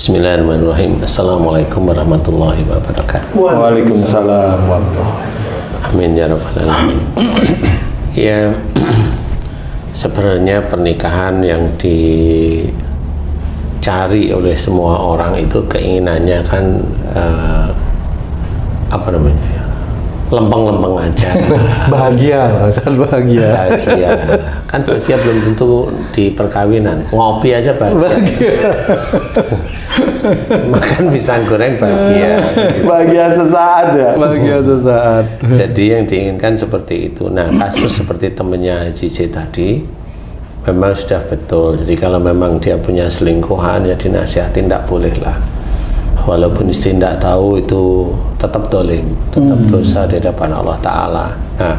Bismillahirrahmanirrahim. Assalamualaikum warahmatullahi wabarakatuh. Waalaikumsalam warahmatullahi wabarakatuh. Amin ya rabbal alamin. Ya, sebenarnya pernikahan yang dicari oleh semua orang itu keinginannya kan apa namanya ya, lempeng-lempeng aja. Bahagia, sangat bahagia. Bahagia. Kan bahagia belum tentu di perkawinan. Ngopi aja bahagia. Makan pisang goreng bahagia. Bahagia sesaat ya. Bahagia sesaat. Jadi yang diinginkan seperti itu. Nah, kasus seperti temennya Haji J tadi memang sudah betul. Jadi kalau memang dia punya selingkuhan ya dinasihati, tidak boleh lah. Walaupun istri tidak tahu, itu tetap dolim, tetap dosa di hadapan Allah Ta'ala. Nah,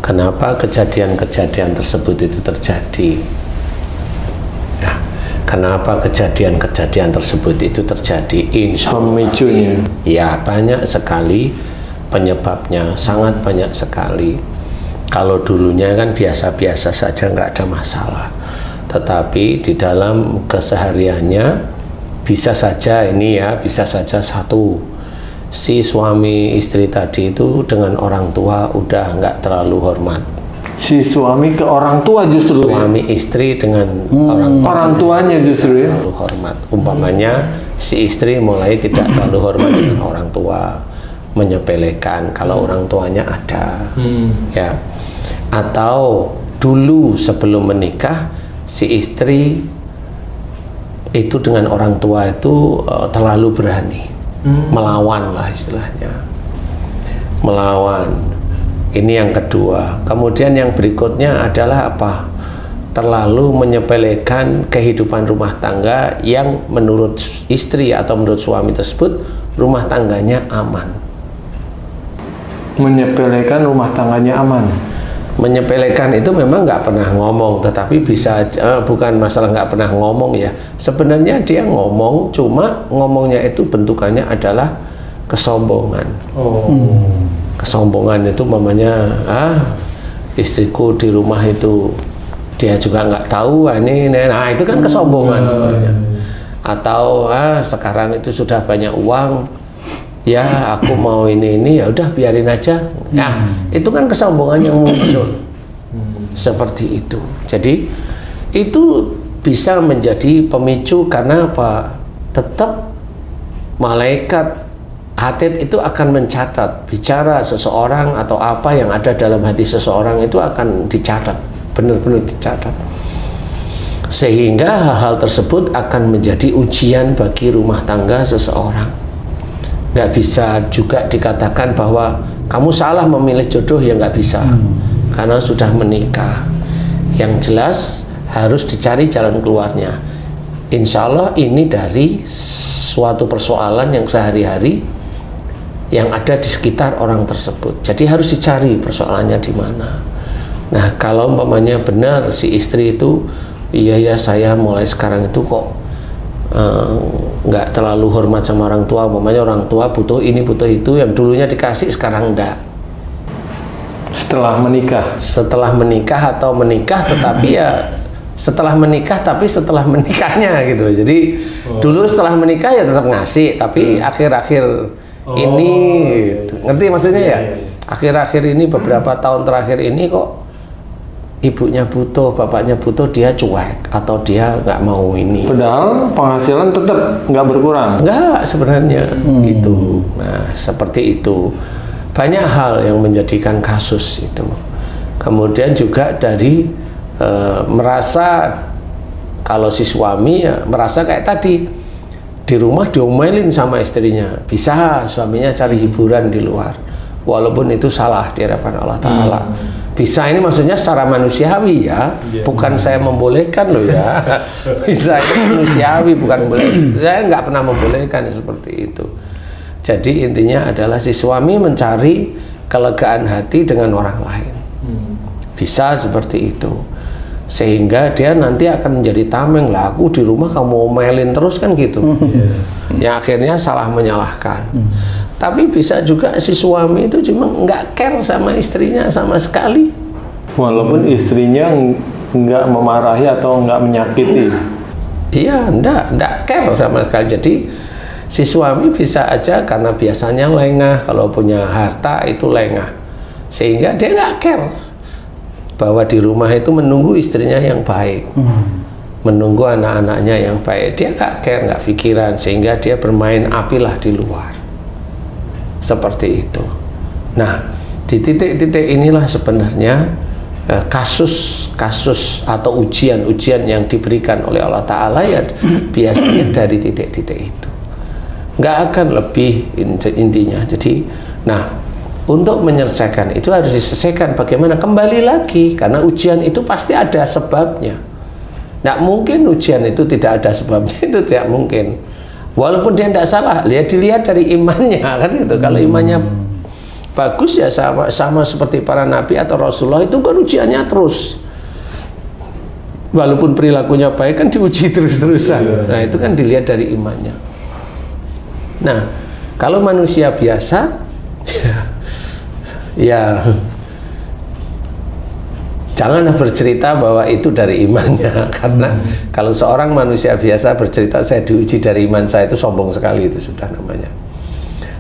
kenapa kejadian-kejadian tersebut itu terjadi? Nah, kenapa kejadian-kejadian tersebut itu terjadi? Insya Allah, Pemicunya. ya banyak sekali penyebabnya, sangat banyak sekali. Kalau dulunya kan biasa-biasa saja, nggak ada masalah. Tetapi di dalam kesehariannya bisa saja bisa saja satu, si suami istri tadi itu dengan orang tua udah nggak terlalu hormat. Si suami ke orang tua justru. Suami istri dengan orang tuanya justru ya. terlalu hormat. Umpamanya si istri mulai tidak terlalu hormat dengan orang tua, menyepelekan kalau orang tuanya ada, ya. Atau dulu sebelum menikah si istri itu dengan orang tua itu terlalu berani, melawan lah istilahnya, melawan. Ini yang kedua. Kemudian yang berikutnya adalah apa? Terlalu menyepelekan kehidupan rumah tangga yang menurut istri atau menurut suami tersebut rumah tangganya aman. Menyepelekan rumah tangganya aman. Menyepelekan itu memang nggak pernah ngomong, tetapi bisa bukan masalah nggak pernah ngomong ya. Sebenarnya dia ngomong, cuma ngomongnya itu bentukannya adalah kesombongan. Kesombongan itu mamanya, istriku di rumah itu dia juga nggak tahu ini. Nah itu kan kesombongan sebenarnya. Atau sekarang itu sudah banyak uang, ya aku mau ini ya udah biarin aja. Nah itu kan kesombongan yang muncul seperti itu. Jadi itu bisa menjadi pemicu karena apa? Tetap malaikat atid itu akan mencatat bicara seseorang atau apa yang ada dalam hati seseorang itu akan dicatat, benar-benar dicatat, sehingga hal-hal tersebut akan menjadi ujian bagi rumah tangga seseorang. Nggak bisa juga dikatakan bahwa kamu salah memilih jodoh, ya nggak bisa, karena sudah menikah. Yang jelas harus dicari jalan keluarnya. Insya Allah ini dari suatu persoalan yang sehari-hari yang ada di sekitar orang tersebut. Jadi harus dicari persoalannya di mana. Nah kalau umpamanya benar si istri itu, iya ya saya mulai sekarang itu kok nggak terlalu hormat sama orang tua, umpamanya orang tua butuh ini butuh itu, yang dulunya dikasih sekarang enggak. Setelah menikah. Setelah menikah atau menikah tetapi ya setelah menikah tapi setelah menikahnya gitu. Jadi dulu setelah menikah ya tetap ngasih, tapi akhir-akhir ini gitu. Ngerti maksudnya ya? Akhir-akhir ini beberapa tahun terakhir ini kok ibunya butuh, bapaknya butuh, dia cuek atau dia nggak mau ini. Padahal penghasilan tetap nggak berkurang. Nggak sebenarnya itu. Nah seperti itu. Banyak hal yang menjadikan kasus itu. Kemudian juga dari merasa kalau si suami ya merasa kayak tadi di rumah diomelin sama istrinya, bisa suaminya cari hiburan di luar, walaupun itu salah di hadapan Allah Ta'ala. Bisa ini maksudnya secara manusiawi ya, bukan saya membolehkan loh ya. Bisa ini manusiawi, bukan boleh. Saya nggak pernah membolehkan seperti itu. Jadi intinya adalah si suami mencari kelegaan hati dengan orang lain. Bisa seperti itu. Sehingga dia nanti akan menjadi tameng lah, aku di rumah kamu omelin terus kan gitu. Yang akhirnya salah menyalahkan. Tapi bisa juga si suami itu cuma nggak care sama istrinya sama sekali. Walaupun istrinya nggak memarahi atau nggak menyakiti. Iya, enggak care sama sekali. Jadi si suami bisa aja karena biasanya lengah, kalau punya harta itu lengah, sehingga dia nggak care bahwa di rumah itu menunggu istrinya yang baik, menunggu anak-anaknya yang baik. Dia nggak care, nggak pikiran, sehingga dia bermain apilah di luar. Seperti itu. Nah, di titik-titik inilah sebenarnya kasus-kasus atau ujian-ujian yang diberikan oleh Allah Ta'ala ya biasanya dari titik-titik itu. Nggak akan lebih intinya. Jadi, nah, untuk menyelesaikan itu harus diselesaikan bagaimana kembali lagi, karena ujian itu pasti ada sebabnya. Nggak mungkin ujian itu tidak ada sebabnya, itu tidak mungkin. Walaupun dia tidak salah, dilihat dari imannya kan gitu. Kalau imannya bagus ya sama seperti para nabi atau Rasulullah, itu kan ujiannya terus. Walaupun perilakunya baik kan diuji terus-terusan. Nah, itu kan dilihat dari imannya. Nah, kalau manusia biasa ya janganlah bercerita bahwa itu dari imannya, karena kalau seorang manusia biasa bercerita saya diuji dari iman saya, itu sombong sekali, itu sudah namanya.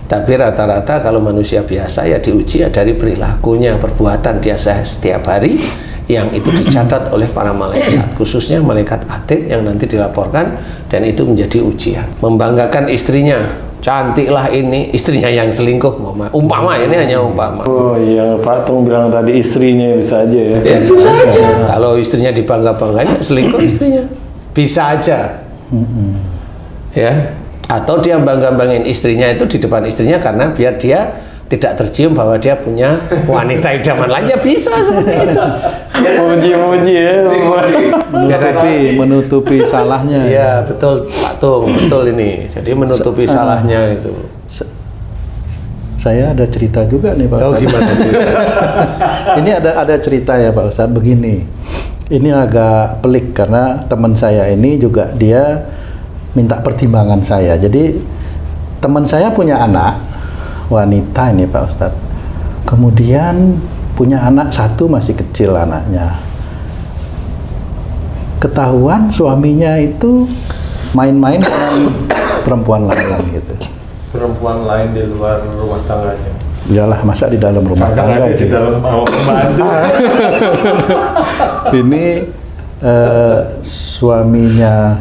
Tapi rata-rata kalau manusia biasa ya diuji ya dari perilakunya, perbuatan dia setiap hari yang itu dicatat oleh para malaikat, khususnya malaikat atid yang nanti dilaporkan, dan itu menjadi ujian. Membanggakan istrinya, cantiklah ini, istrinya yang selingkuh, umpama, ini hanya umpama. Oh iya, Pak Tung bilang tadi istrinya bisa aja ya. Ya bisa aja. Kalau istrinya dibangga-banggain, selingkuh istrinya, bisa aja. Ya. Atau dia bangga-banggain istrinya itu di depan istrinya karena biar dia tidak tercium bahwa dia punya wanita idaman lainnya, bisa seperti itu. Memuji-muji ya. Menutupi salahnya. Iya, betul Pak Tung, betul ini. Jadi menutupi salahnya itu. Saya ada cerita juga nih Pak Ustadz. Oh, gimana cerita? Ini ada cerita ya Pak Ustadz, begini. Ini agak pelik karena teman saya ini juga dia minta pertimbangan saya. Jadi teman saya punya anak wanita ini Pak Ustadz. Kemudian punya anak satu, masih kecil anaknya. Ketahuan suaminya itu main-main dengan perempuan lain gitu. Perempuan lain di luar rumah tangganya. Iyalah, masa di dalam rumah tangga di itu. dalam pembantu. Ini suaminya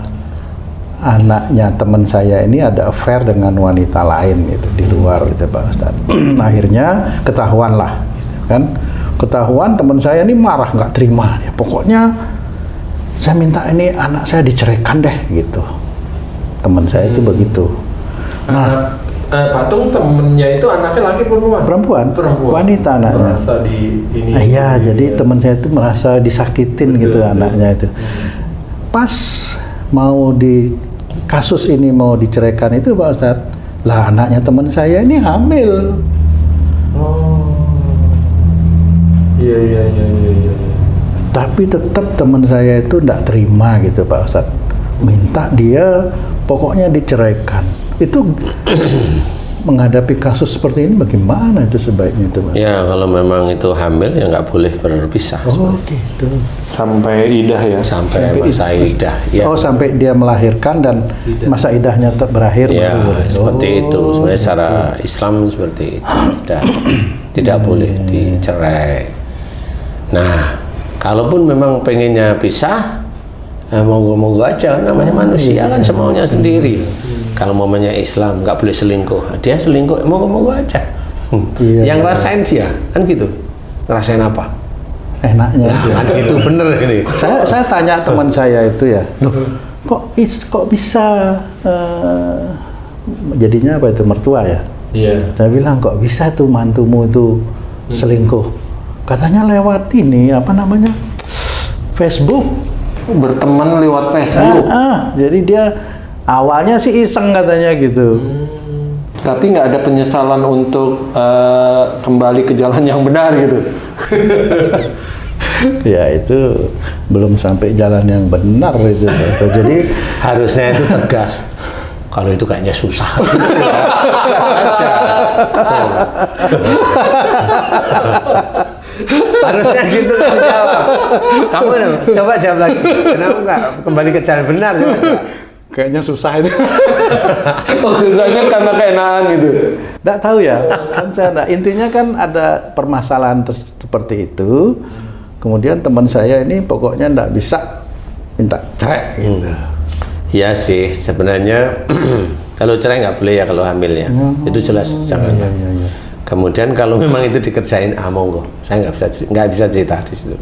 anaknya teman saya ini ada affair dengan wanita lain gitu di luar gitu Pak Ustadz. Akhirnya ketahuan lah gitu kan. Ketahuan, teman saya ini marah, nggak terima ya. Pokoknya saya minta ini anak saya diceraikan deh gitu. Teman saya itu begitu. Nah, Pak Tung temennya itu anaknya laki perempuan? Perempuan, wanita anaknya. Merasa di ini. Iya, jadi teman saya itu merasa disakitin gitu anaknya itu. Pas mau kasus ini mau diceraikan itu Pak Ustadz, lah anaknya teman saya ini hamil. Oh, iya. Tapi tetap teman saya itu tidak terima gitu Pak Ustadz, minta dia pokoknya diceraikan. Itu menghadapi kasus seperti ini bagaimana itu sebaiknya itu Pak? Ya, kalau memang itu hamil ya nggak boleh berpisah. Oh gitu. Sampai idah ya? Sampai masa idah. Ya. Oh, sampai dia melahirkan dan masa idahnya berakhir. Ya, seperti itu. Sebenarnya secara Islam seperti itu. Tidak boleh dicerai. Nah, kalaupun memang pengennya pisah, monggo-monggo aja, namanya manusia kan semaunya sendiri. Kalau momennya Islam nggak boleh selingkuh, dia selingkuh, monggo-monggo aja. Yang rasain dia kan gitu, ngerasain apa? Enaknya. Nah, kan gitu, bener ini. Saya tanya teman saya itu ya, loh, kok bisa jadinya apa itu mertua ya? Iya. Saya bilang kok bisa tuh mantumu itu selingkuh? Katanya lewat ini apa namanya, Facebook. Berteman lewat Facebook. Jadi dia awalnya sih iseng katanya gitu. Tapi nggak ada penyesalan untuk kembali ke jalan yang benar gitu. Ya itu belum sampai jalan yang benar itu. Jadi harusnya itu tegas. Kalau itu kayaknya susah. Tegas aja. Harusnya gitu kan jawab. Kamu coba jawab lagi. Kenapa nggak kembali ke jalan benar? Coba. Kayaknya susah itu. Oh, susahnya karena keenaan gitu. Nggak tahu ya. Kan intinya kan ada permasalahan seperti itu. Kemudian teman saya ini pokoknya nggak bisa minta cerai gitu. Ya sih, sebenarnya kalau cerai nggak boleh ya kalau hamil ya. Itu jelas jangan. Ya. Kemudian kalau memang itu dikerjain, monggo. Saya nggak bisa cerita di situ.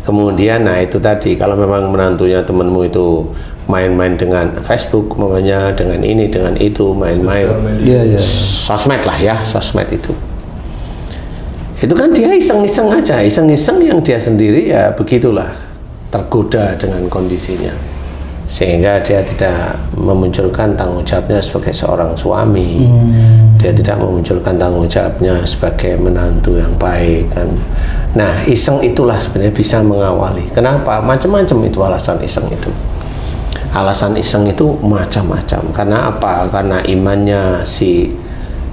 Kemudian, nah itu tadi kalau memang menantunya temenmu itu main-main dengan Facebook, mamanya dengan ini, dengan itu, main-main. Iya. Sosmed lah ya, sosmed itu. Itu kan dia iseng-iseng aja, iseng-iseng yang dia sendiri ya begitulah tergoda dengan kondisinya. Sehingga dia tidak memunculkan tanggung jawabnya sebagai seorang suami, dia tidak memunculkan tanggung jawabnya sebagai menantu yang baik kan. Nah iseng itulah sebenarnya bisa mengawali. Kenapa? Macam-macam itu alasan iseng itu. Alasan iseng itu macam-macam. Karena apa? Karena imannya si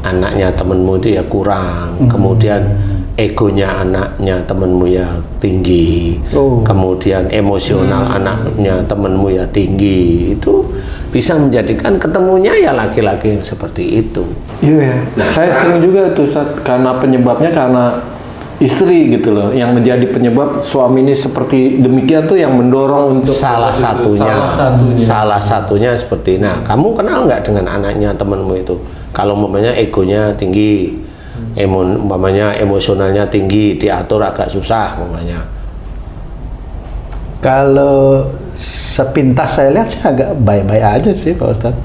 anaknya temenmu itu ya kurang, kemudian egonya anaknya temenmu ya tinggi, kemudian emosional anaknya temenmu ya tinggi, itu bisa menjadikan ketemunya ya laki-laki yang seperti itu. Iya, saya sering juga itu Ustaz, karena penyebabnya karena istri gitu loh, yang menjadi penyebab suami ini seperti demikian tuh yang mendorong untuk salah satunya seperti. Nah, kamu kenal nggak dengan anaknya temenmu itu? Kalau umpamanya egonya tinggi, umpamanya emosionalnya tinggi, diatur agak susah umpamanya. Kalau sepintas saya lihat sih agak baik-baik aja sih Pak Ustadz.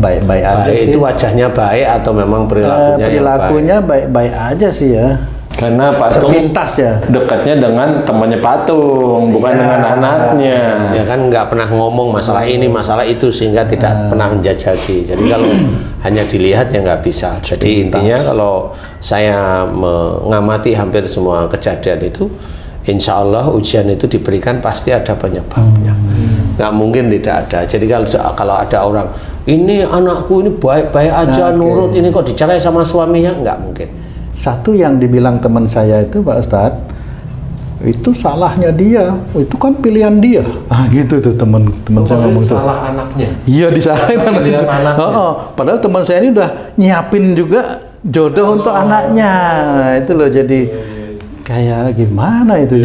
Baik-baik aja Baik sih. itu wajahnya baik atau memang perilakunya baik-baik aja sih ya. Karena Patung sepintas ya dekatnya dengan temannya Patung, bukan dengan anaknya. Ya kan nggak pernah ngomong masalah ini, masalah itu, sehingga tidak pernah menjajaki. Jadi kalau hanya dilihat ya nggak bisa. Jadi intinya kalau saya mengamati hampir semua kejadian itu, insya Allah ujian itu diberikan pasti ada penyebabnya. Nggak mungkin tidak ada. Jadi kalau ada orang, ini anakku ini baik-baik aja, nurut, ini kok dicerai sama suaminya, nggak mungkin. Satu yang dibilang teman saya itu Pak Ustadz, itu salahnya dia, itu kan pilihan dia. Gitu tuh teman-teman saya ngomong tuh. Salah anaknya. Iya disalahin Pilihan anaknya. Padahal teman saya ini udah nyiapin juga jodoh untuk anaknya. Itu loh jadi kayak gimana itu?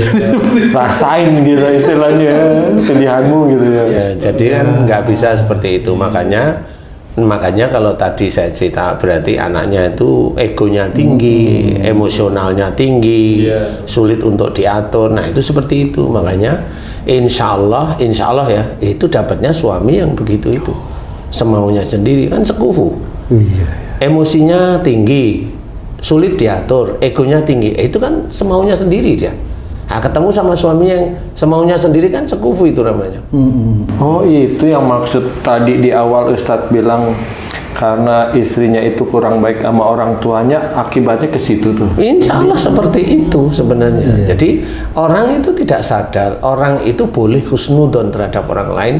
Rasain gitu istilahnya, pilihanmu gitu ya. Ya, jadi kan nggak bisa seperti itu. Makanya kalau tadi saya cerita berarti anaknya itu egonya tinggi, emosionalnya tinggi, sulit untuk diatur. Nah itu seperti itu. Makanya insya Allah ya itu dapatnya suami yang begitu itu, semaunya sendiri kan sekufu. Emosinya tinggi, sulit diatur, egonya tinggi. Itu kan semaunya sendiri dia. Nah, ketemu sama suami yang semaunya sendiri kan sekufu itu namanya. Oh itu yang maksud tadi di awal Ustadz bilang karena istrinya itu kurang baik sama orang tuanya, akibatnya ke situ tuh. Insya Allah seperti itu sebenarnya. Jadi orang itu tidak sadar, orang itu boleh husnudon terhadap orang lain,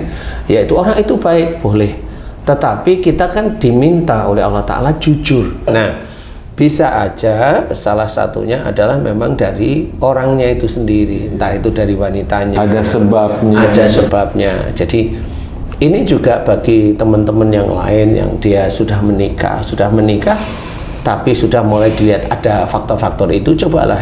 yaitu orang itu baik, boleh. Tetapi kita kan diminta oleh Allah Ta'ala jujur. Nah bisa aja salah satunya adalah memang dari orangnya itu sendiri, entah itu dari wanitanya. Ada sebabnya. Ada sebabnya. Jadi ini juga bagi teman-teman yang lain yang dia sudah menikah, tapi sudah mulai dilihat ada faktor-faktor itu, cobalah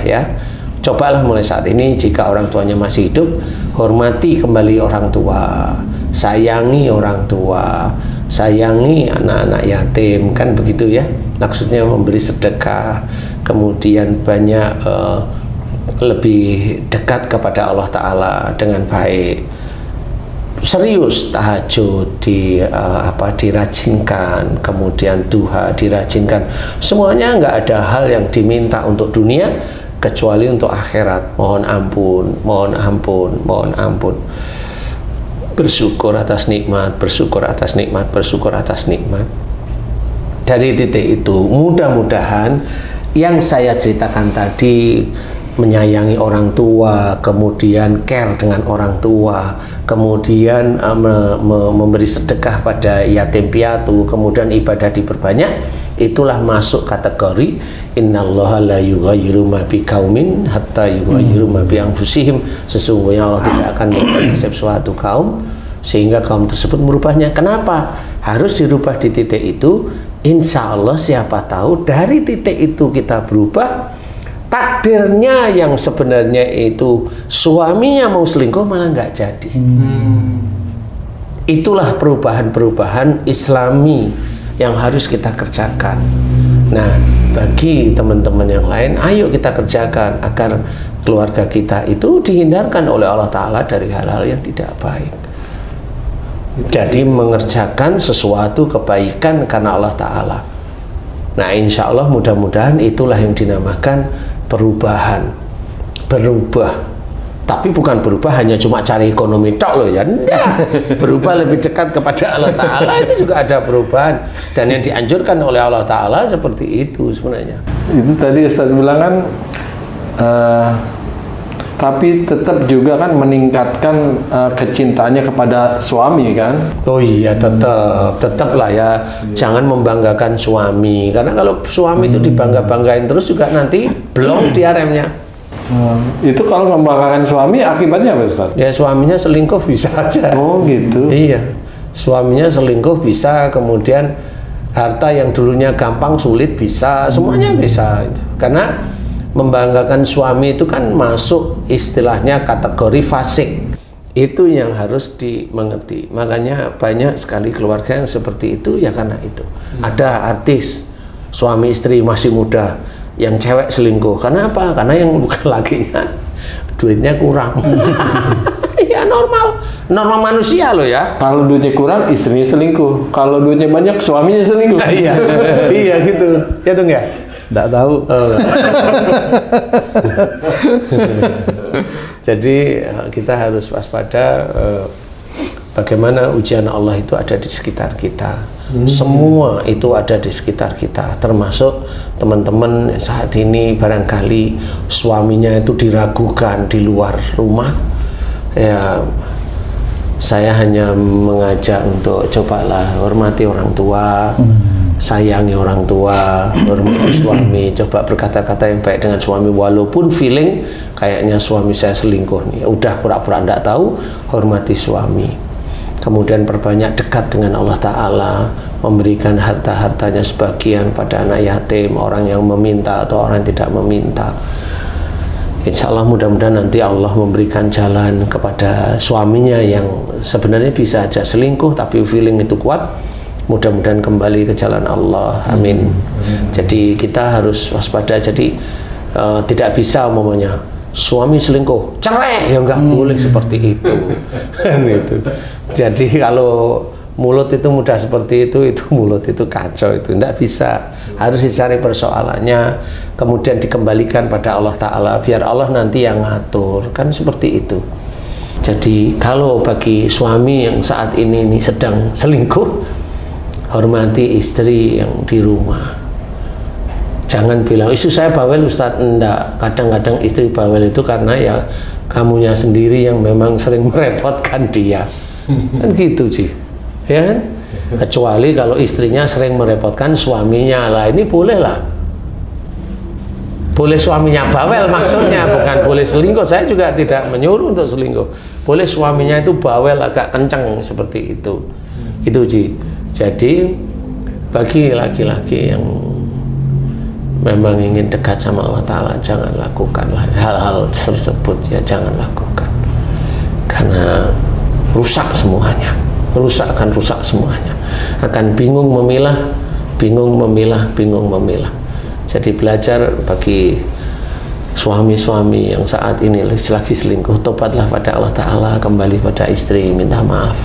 mulai saat ini. Jika orang tuanya masih hidup, hormati kembali orang tua, sayangi orang tua, sayangi anak-anak yatim, kan begitu ya. Maksudnya memberi sedekah, kemudian banyak lebih dekat kepada Allah Ta'ala dengan baik. Serius tahajud dirajinkan, kemudian duha dirajinkan. Semuanya nggak ada hal yang diminta untuk dunia kecuali untuk akhirat. Mohon ampun. Bersyukur atas nikmat. Dari titik itu mudah-mudahan yang saya ceritakan tadi menyayangi orang tua, kemudian care dengan orang tua, kemudian memberi sedekah pada yatim piatu, kemudian ibadah diperbanyak, itulah masuk kategori innallaha la yughayyiru ma biqaumin hatta yughayyiru ma bi anfusihim. Sesungguhnya Allah tidak akan merubah sesuatu kaum sehingga kaum tersebut merubahnya. Kenapa? Harus dirubah di titik itu. Insya Allah siapa tahu dari titik itu kita berubah, takdirnya yang sebenarnya itu suaminya mau selingkuh malah nggak jadi. Itulah perubahan-perubahan Islami yang harus kita kerjakan. Nah, bagi teman-teman yang lain, ayo kita kerjakan agar keluarga kita itu dihindarkan oleh Allah Ta'ala dari hal-hal yang tidak baik. Jadi mengerjakan sesuatu kebaikan karena Allah Ta'ala. Nah, insya Allah mudah-mudahan itulah yang dinamakan perubahan. Berubah, tapi bukan berubah hanya cuma cari ekonomi tok loh ya. Nggak. Berubah lebih dekat kepada Allah Ta'ala, itu juga ada perubahan. Dan yang dianjurkan oleh Allah Ta'ala seperti itu sebenarnya. Itu tadi Ustaz bilang kan, tapi tetap juga kan meningkatkan kecintaannya kepada suami kan? Oh iya, tetap lah ya. Jangan membanggakan suami, karena kalau suami itu dibangga-banggain terus juga nanti belum dia remnya. Itu kalau membanggakan suami akibatnya apa Ustaz? Ya suaminya selingkuh bisa aja. Oh gitu. Iya, suaminya selingkuh bisa, kemudian harta yang dulunya gampang sulit bisa, semuanya bisa. Karena membanggakan suami itu kan masuk istilahnya kategori fasik. Itu yang harus dimengerti. Makanya banyak sekali keluarga yang seperti itu ya karena itu. Ada artis suami istri masih muda, yang cewek selingkuh. Karena apa? Karena yang bukan lakinya duitnya kurang. Ya normal manusia loh ya. Kalau duitnya kurang, istrinya selingkuh. Kalau duitnya banyak, suaminya selingkuh. Iya, iya gitu. Ya Tung ya? Nggak tahu. Jadi kita harus waspada bagaimana ujian Allah itu ada di sekitar kita. Semua itu ada di sekitar kita, termasuk teman-teman saat ini barangkali suaminya itu diragukan di luar rumah. Ya, saya hanya mengajak untuk cobalah hormati orang tua, sayangi orang tua, hormati suami, coba berkata-kata yang baik dengan suami walaupun feeling kayaknya suami saya selingkuh nih. Udah pura-pura enggak tahu, hormati suami. Kemudian perbanyak dekat dengan Allah Ta'ala, memberikan harta-hartanya sebagian pada anak yatim, orang yang meminta atau orang yang tidak meminta. Insya Allah mudah-mudahan nanti Allah memberikan jalan kepada suaminya yang sebenarnya bisa aja selingkuh tapi feeling itu kuat. Mudah-mudahan kembali ke jalan Allah. Amin. Jadi kita harus waspada. Jadi tidak bisa umumnya suami selingkuh cerai, ya nggak boleh seperti itu. Gitu. Jadi kalau mulut itu mudah seperti itu mulut itu kacau, itu tidak bisa. Harus dicari persoalannya, kemudian dikembalikan pada Allah Ta'ala, biar Allah nanti yang ngatur, kan seperti itu. Jadi kalau bagi suami yang saat ini sedang selingkuh, hormati istri yang di rumah. Jangan bilang, istri saya bawel Ustadz. Enggak, kadang-kadang istri bawel itu karena ya kamunya sendiri yang memang sering merepotkan dia. Kan gitu sih, ya kan? Kecuali kalau istrinya sering merepotkan suaminya, lah ini boleh lah. Boleh suaminya bawel maksudnya, bukan boleh selingkuh. Saya juga tidak menyuruh untuk selingkuh. Boleh suaminya itu bawel agak kenceng seperti itu. Gitu Ji. Jadi bagi laki-laki yang memang ingin dekat sama Allah Ta'ala, jangan lakukan hal-hal tersebut ya, jangan lakukan. Karena rusak semuanya, akan rusak semuanya, akan bingung memilah. Jadi belajar bagi suami-suami yang saat ini lagi selingkuh, tobatlah pada Allah Ta'ala, kembali pada istri, minta maaf,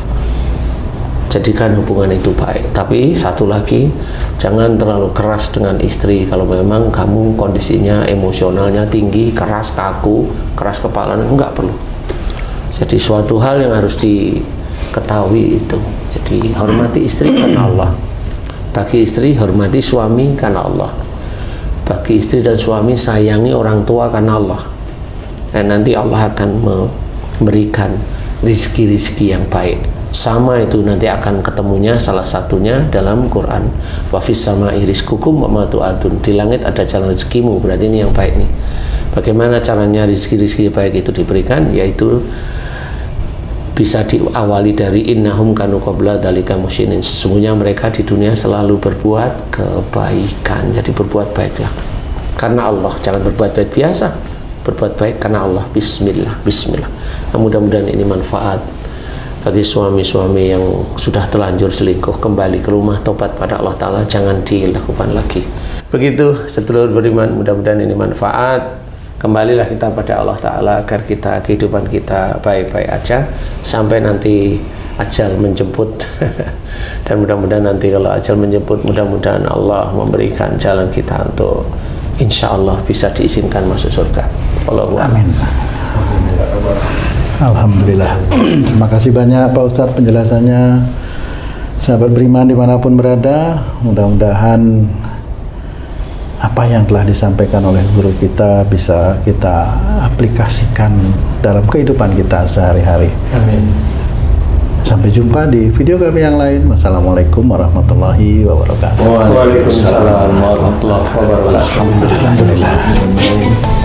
jadikan hubungan itu baik. Tapi satu lagi, jangan terlalu keras dengan istri. Kalau memang kamu kondisinya emosionalnya tinggi, keras, kaku, keras kepala, enggak perlu. Jadi suatu hal yang harus diketahui itu. Jadi hormati istri karena Allah. Bagi istri hormati suami karena Allah. Bagi istri dan suami sayangi orang tua karena Allah. dan nanti Allah akan memberikan rizki-rizki yang baik. Sama itu nanti akan ketemunya salah satunya dalam Quran. Wa fis sama'i rizqukum wa ma tu'adun. Di langit ada jalan rezekimu, berarti ini yang baik nih. Bagaimana caranya rizki-rizki baik itu diberikan? Yaitu bisa diawali dari innahum kanu qabla dzalika muhsinin. Sesungguhnya mereka di dunia selalu berbuat kebaikan. Jadi berbuat baiklah karena Allah, jangan berbuat baik biasa. Berbuat baik karena Allah. Bismillah, bismillah. Nah, mudah-mudahan ini manfaat bagi suami-suami yang sudah terlanjur selingkuh, kembali ke rumah, tobat pada Allah Ta'ala, jangan dilakukan lagi. Begitu sedulur beriman, mudah-mudahan ini manfaat. Kembalilah kita pada Allah Ta'ala agar kita, kehidupan kita baik-baik aja sampai nanti ajal menjemput. Dan mudah-mudahan nanti kalau ajal menjemput, mudah-mudahan Allah memberikan jalan kita untuk insya Allah bisa diizinkan masuk surga. Amin. Alhamdulillah. Terima kasih banyak Pak Ustadz penjelasannya. Sahabat beriman dimanapun berada, mudah-mudahan apa yang telah disampaikan oleh guru kita bisa kita aplikasikan dalam kehidupan kita sehari-hari. Amin. Sampai jumpa di video kami yang lain. Wassalamualaikum warahmatullahi wabarakatuh. Waalaikumsalam warahmatullahi wabarakatuh. Alhamdulillah.